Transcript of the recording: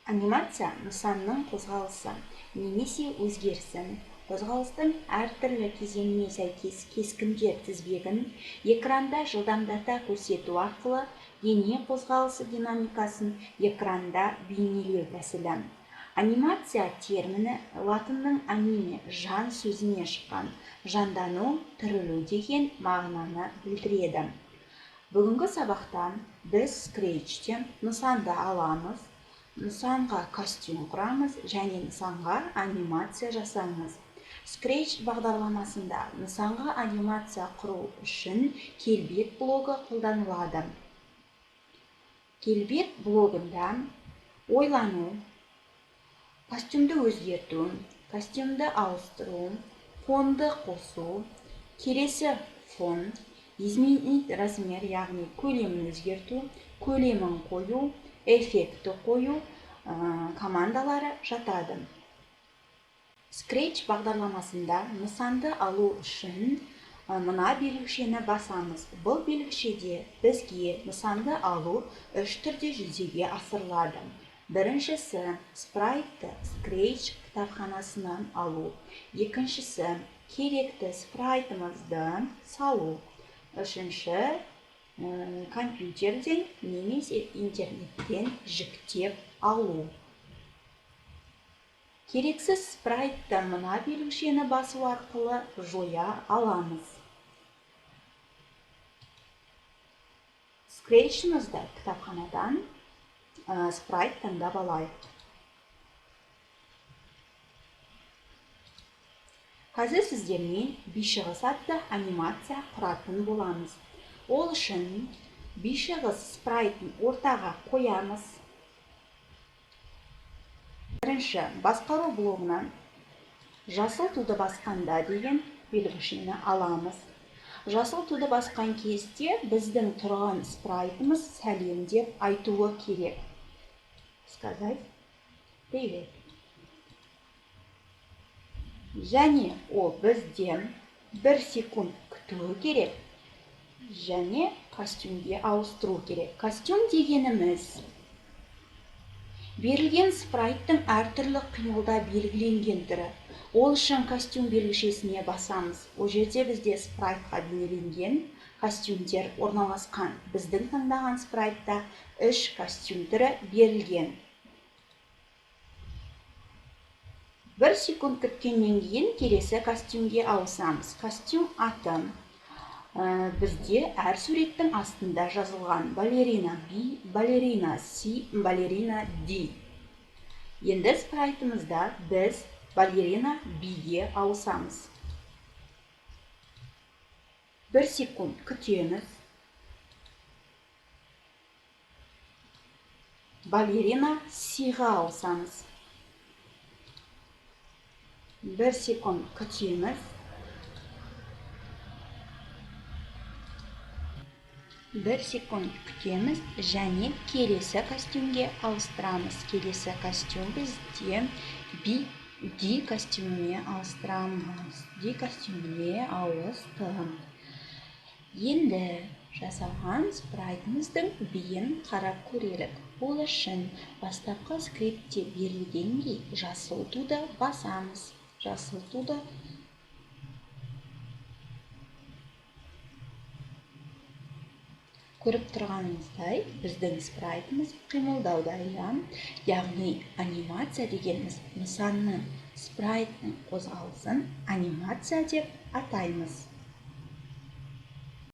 Анимация нысанның қозғалысы немесе өзгерісін, қозғалыстың әртүрлі кезеңіне сәйкес кескіндер тізбегін экранда жылдамдата көрсету арқылы дене қозғалысы динамикасын экранда бейнелеу тәсілі. Анимация терміні латынның аниме жан сөзінен шыққан, жандану, тірілу деген мағынаны білдіреді. Бүгінгі сабақта біз скретчте нысанды аламыз, нысанға костюм құрамыз және нысанға анимация жасаймыз. Scratch бағдарламасында нысанға анимация құру үшін келбет блогы қолданылады. Келбет блогында ойлану, костюмді өзгерту, костюмді ауыстыру, фонды қосу, келесі фон, изменить размер, яғни көлемін өзгерту, көлемін қою, эффекті қою командалары жатады. Scratch бағдарламасында нысанды алу үшін мына белгішені басамыз. Бұл белгішеде бізге нысанды алу үш түрде жүзеге асырылады. Біріншісі спрайтты Scratch кітапханасынан алу. Екіншісі керекті спрайтымызды салу. Үшінші компьютерден немесе интернеттен жүктеп алу. Керексіз спрайтты мына белгішені басу арқылы жоя аламыз. Scratch'ымызды кітапханадан спрайт таңдап алайық. Қазір сіздермен бишіғыз атты анимация құратын боламыз. Ол үшін бишіғыз спрайтын ортаға қоямыз. Бірінші басқару блогынан жасыл туды басқанда деген белгішені аламыз. Жасыл туды басқан кезде біздің тұрған спрайтымыз сәлем деп айтуы керек. Сказать привет. Және ол бізден 1 секунд күтуі керек. Және костюмге ауыстыру керек. Костюм дегеніміз берілген спрайттың әртүрлі қимылда белгіленген түрі. Ол үшін костюм белгішесіне басамыз. Ол жерде бізде спрайтқа бейнеленген костюмдер орналасқан. Біздің таңдаған спрайтта 3 костюм түрі берілген. 1 секунд күткеннен кейін келесі костюмге ауысамыз. Костюм аты бізде әр суреттің астында жазылған. Балерина B, балерина C, балерина D. Енді спрайтымызда біз балерина B-ге ауысамыз. 1 секунд күтеміз. Балерина C-ға ауысамыз. 1 секунд күтеміз. 1 секунд күтеміз және келесі костюмге ауыстырамыз. Келесі костюм бізде D костюміне ауыстырамыз. D костюміне ауысты. Енді жасалған спрайтымыздың бейін қарап көрелік. Ол үшін бастапқы скриптте берілгендей жасыл туды басамыз. Жасыл туды көріп тұрғанымыздай біздің спрайтымыз қимылдауда, яғни анимация дегеніміз нысанның спрайттың қозғалысын анимация деп атаймыз.